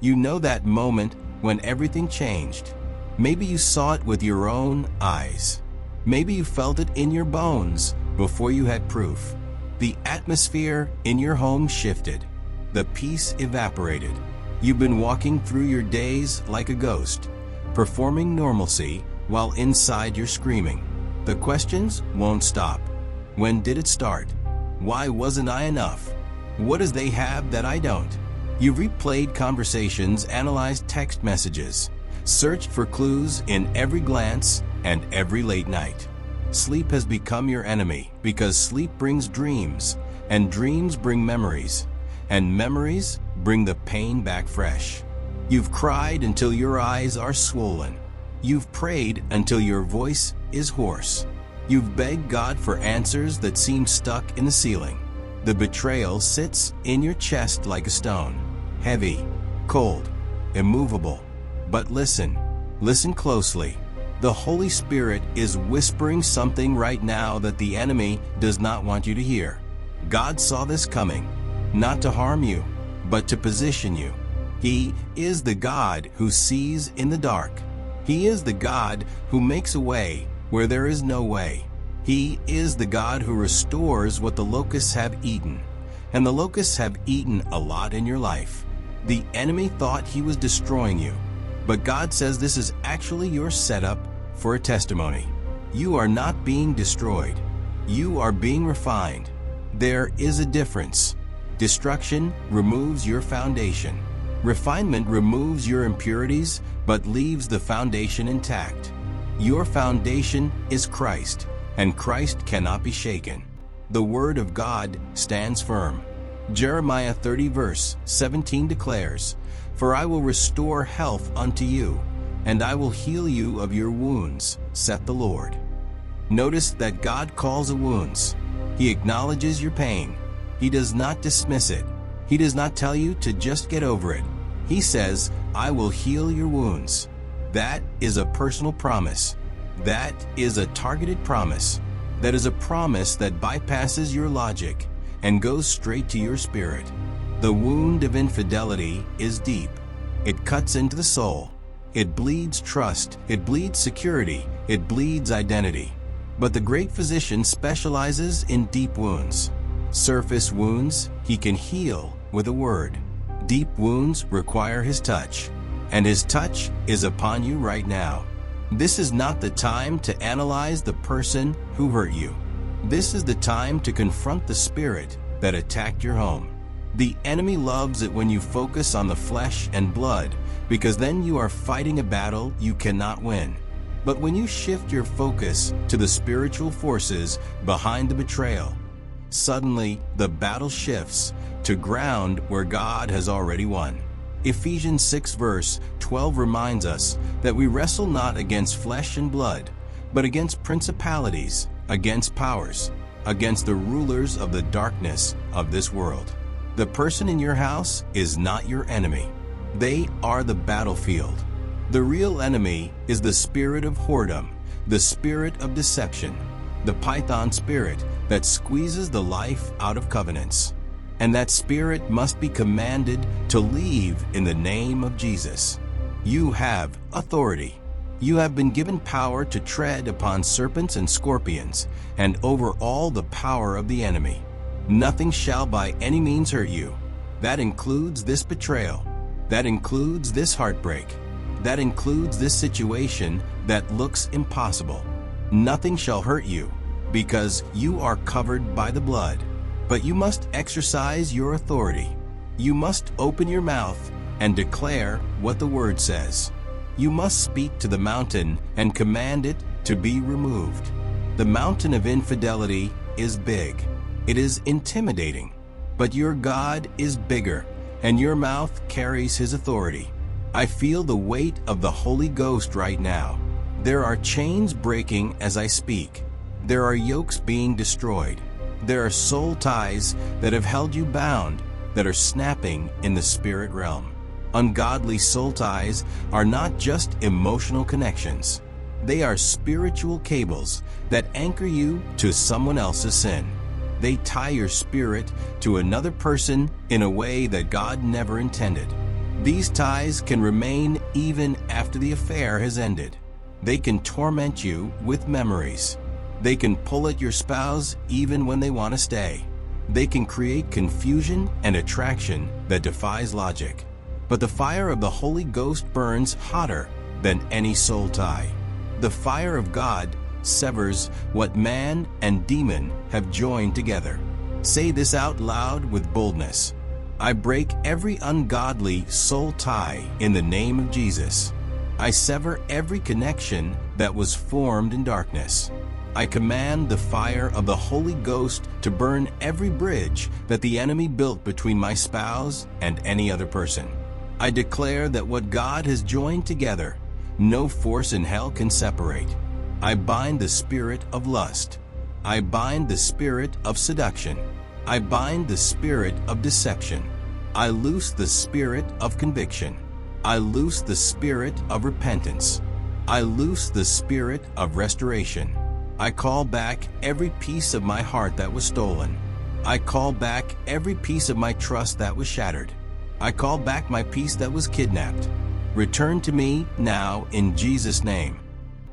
You know that moment when everything changed. Maybe you saw it with your own eyes. Maybe you felt it in your bones before you had proof. The atmosphere in your home shifted. The peace evaporated. You've been walking through your days like a ghost, performing normalcy while inside you're screaming. The questions won't stop. When did it start? Why wasn't I enough? What does they have that I don't? You've replayed conversations, analyzed text messages, searched for clues in every glance and every late night. Sleep has become your enemy because sleep brings dreams, and dreams bring memories, and memories bring the pain back fresh. You've cried until your eyes are swollen. You've prayed until your voice is hoarse. You've begged God for answers that seem stuck in the ceiling. The betrayal sits in your chest like a stone, heavy, cold, immovable. But listen closely. The Holy Spirit is whispering something right now that the enemy does not want you to hear. God saw this coming, not to harm you, but to position you. He is the God who sees in the dark. He is the God who makes a way where there is no way. He is the God who restores what the locusts have eaten. And the locusts have eaten a lot in your life. The enemy thought he was destroying you, but God says this is actually your setup for a testimony. You are not being destroyed. You are being refined. There is a difference. Destruction removes your foundation. Refinement removes your impurities, but leaves the foundation intact. Your foundation is Christ, and Christ cannot be shaken. The Word of God stands firm. Jeremiah 30 verse 17 declares, "For I will restore health unto you, and I will heal you of your wounds, saith the Lord." Notice that God calls it wounds. He acknowledges your pain. He does not dismiss it. He does not tell you to just get over it. He says, "I will heal your wounds." That is a personal promise. That is a targeted promise. That is a promise that bypasses your logic and goes straight to your spirit. The wound of infidelity is deep. It cuts into the soul. It bleeds trust. It bleeds security. It bleeds identity. But the great physician specializes in deep wounds. Surface wounds he can heal with a word. Deep wounds require his touch, and his touch is upon you right now. This is not the time to analyze the person who hurt you. This is the time to confront the spirit that attacked your home. The enemy loves it when you focus on the flesh and blood, because then you are fighting a battle you cannot win. But when you shift your focus to the spiritual forces behind the betrayal, suddenly the battle shifts to ground where God has already won. Ephesians 6 verse 12 reminds us that we wrestle not against flesh and blood, but against principalities, against powers, against the rulers of the darkness of this world. The person in your house is not your enemy. They are the battlefield. The real enemy is the spirit of whoredom, the spirit of deception, the python spirit that squeezes the life out of covenants. And that spirit must be commanded to leave in the name of Jesus. You have authority. You have been given power to tread upon serpents and scorpions, and over all the power of the enemy. Nothing shall by any means hurt you. That includes this betrayal. That includes this heartbreak. That includes this situation that looks impossible. Nothing shall hurt you, because you are covered by the blood. But you must exercise your authority. You must open your mouth and declare what the Word says. You must speak to the mountain and command it to be removed. The mountain of infidelity is big. It is intimidating. But your God is bigger, and your mouth carries His authority. I feel the weight of the Holy Ghost right now. There are chains breaking as I speak. There are yokes being destroyed. There are soul ties that have held you bound that are snapping in the spirit realm. Ungodly soul ties are not just emotional connections. They are spiritual cables that anchor you to someone else's sin. They tie your spirit to another person in a way that God never intended. These ties can remain even after the affair has ended. They can torment you with memories. They can pull at your spouse even when they want to stay. They can create confusion and attraction that defies logic. But the fire of the Holy Ghost burns hotter than any soul tie. The fire of God severs what man and demon have joined together. Say this out loud with boldness. I break every ungodly soul tie in the name of Jesus. I sever every connection that was formed in darkness. I command the fire of the Holy Ghost to burn every bridge that the enemy built between my spouse and any other person. I declare that what God has joined together, no force in hell can separate. I bind the spirit of lust. I bind the spirit of seduction. I bind the spirit of deception. I loose the spirit of conviction. I loose the spirit of repentance. I loose the spirit of restoration. I call back every piece of my heart that was stolen. I call back every piece of my trust that was shattered. I call back my peace that was kidnapped. Return to me now in Jesus' name.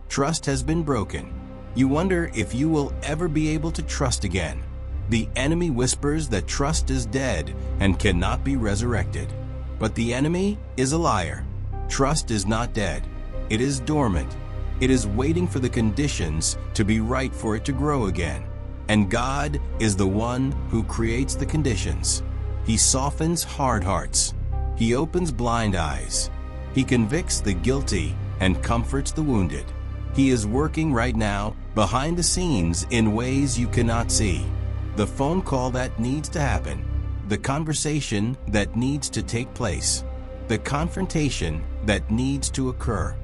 Trust has been broken. You wonder if you will ever be able to trust again. The enemy whispers that trust is dead and cannot be resurrected. But the enemy is a liar. Trust is not dead. It is dormant. It is waiting for the conditions to be right for it to grow again. And God is the one who creates the conditions. He softens hard hearts. He opens blind eyes. He convicts the guilty and comforts the wounded. He is working right now behind the scenes in ways you cannot see. The phone call that needs to happen. The conversation that needs to take place. The confrontation that needs to occur.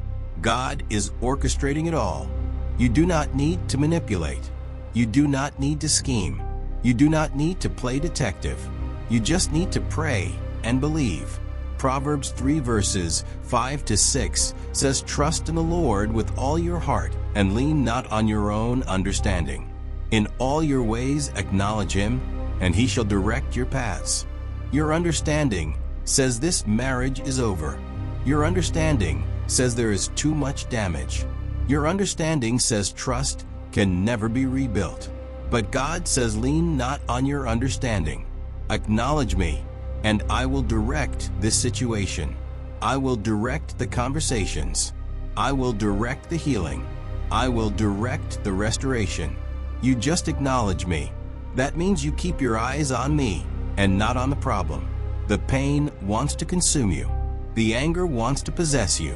God is orchestrating it all. You do not need to manipulate. You do not need to scheme. You do not need to play detective. You just need to pray and believe. Proverbs 3 verses 5 to 6 says, "Trust in the Lord with all your heart and lean not on your own understanding. In all your ways acknowledge him, and he shall direct your paths." Your understanding says this marriage is over. Your understanding says there is too much damage. Your understanding says trust can never be rebuilt. But God says lean not on your understanding. Acknowledge me, and I will direct this situation. I will direct the conversations. I will direct the healing. I will direct the restoration. You just acknowledge me. That means you keep your eyes on me and not on the problem. The pain wants to consume you. The anger wants to possess you.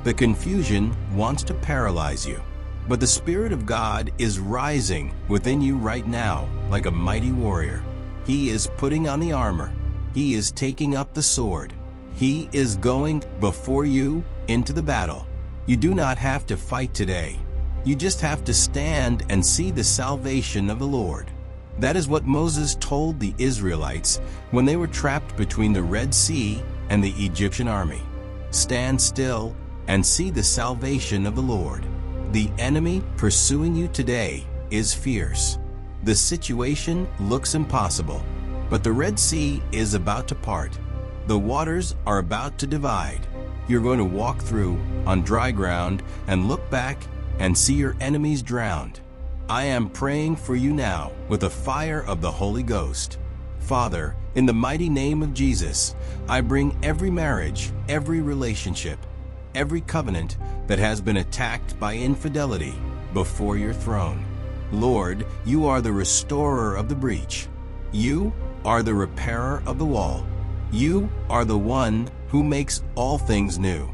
The confusion wants to paralyze you. But the Spirit of God is rising within you right now like a mighty warrior. He is putting on the armor. He is taking up the sword. He is going before you into the battle. You do not have to fight today. You just have to stand and see the salvation of the Lord. That is what Moses told the Israelites when they were trapped between the Red Sea and the Egyptian army. Stand still and see the salvation of the Lord. The enemy pursuing you today is fierce. The situation looks impossible, but the Red Sea is about to part. The waters are about to divide. You're going to walk through on dry ground and look back and see your enemies drowned. I am praying for you now with the fire of the Holy Ghost. Father, in the mighty name of Jesus, I bring every marriage, every relationship, every covenant that has been attacked by infidelity before your throne. Lord, you are the restorer of the breach. You are the repairer of the wall. You are the one who makes all things new.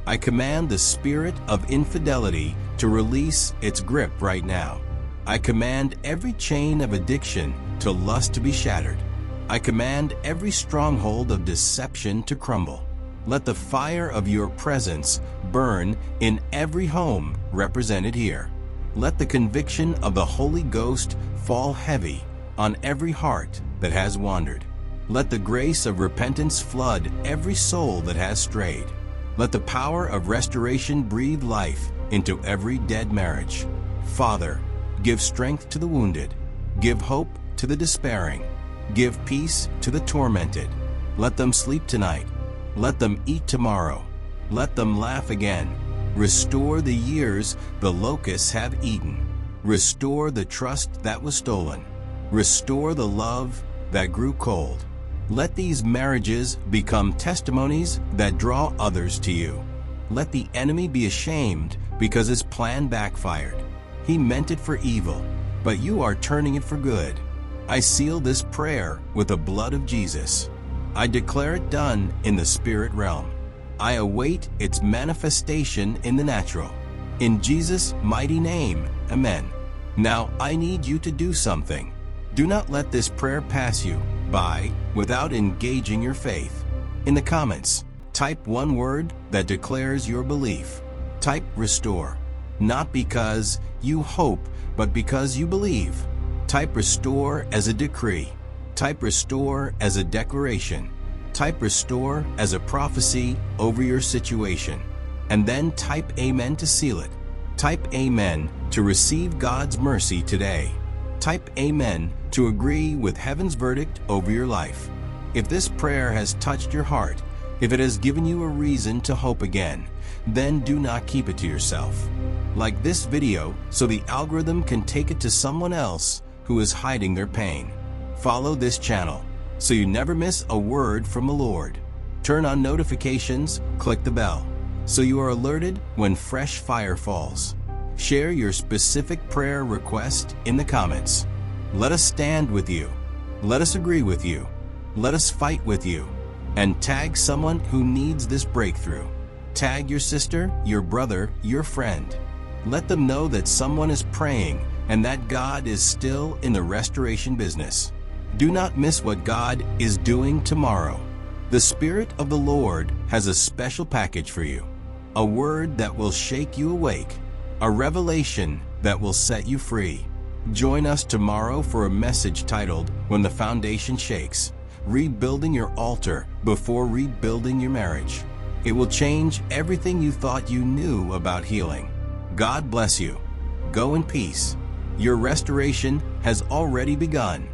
I command the spirit of infidelity to release its grip right now. I command every chain of addiction to lust to be shattered. I command every stronghold of deception to crumble. Let the fire of your presence burn in every home represented here. Let the conviction of the Holy Ghost fall heavy on every heart that has wandered. Let the grace of repentance flood every soul that has strayed. Let the power of restoration breathe life into every dead marriage. Father, give strength to the wounded. Give hope to the despairing. Give peace to the tormented. Let them sleep tonight. Let them eat tomorrow. Let them laugh again. Restore the years the locusts have eaten. Restore the trust that was stolen. Restore the love that grew cold. Let these marriages become testimonies that draw others to you. Let the enemy be ashamed because his plan backfired. He meant it for evil, but you are turning it for good. I seal this prayer with the blood of Jesus. I declare it done in the spirit realm. I await its manifestation in the natural. In Jesus' mighty name, amen. Now I need you to do something. Do not let this prayer pass you by without engaging your faith. In the comments, type one word that declares your belief. Type restore. Not because you hope, but because you believe. Type restore as a decree. Type restore as a declaration. Type restore as a prophecy over your situation. And then type amen to seal it. Type amen to receive God's mercy today. Type amen to agree with heaven's verdict over your life. If this prayer has touched your heart, if it has given you a reason to hope again, then do not keep it to yourself. Like this video so the algorithm can take it to someone else who is hiding their pain. Follow this channel so you never miss a word from the Lord. Turn on notifications, click the bell, so you are alerted when fresh fire falls. Share your specific prayer request in the comments. Let us stand with you. Let us agree with you. Let us fight with you. And tag someone who needs this breakthrough. Tag your sister, your brother, your friend. Let them know that someone is praying and that God is still in the restoration business. Do not miss what God is doing tomorrow. The Spirit of the Lord has a special package for you. A word that will shake you awake. A revelation that will set you free. Join us tomorrow for a message titled, When the Foundation Shakes, Rebuilding Your Altar Before Rebuilding Your Marriage. It will change everything you thought you knew about healing. God bless you. Go in peace. Your restoration has already begun.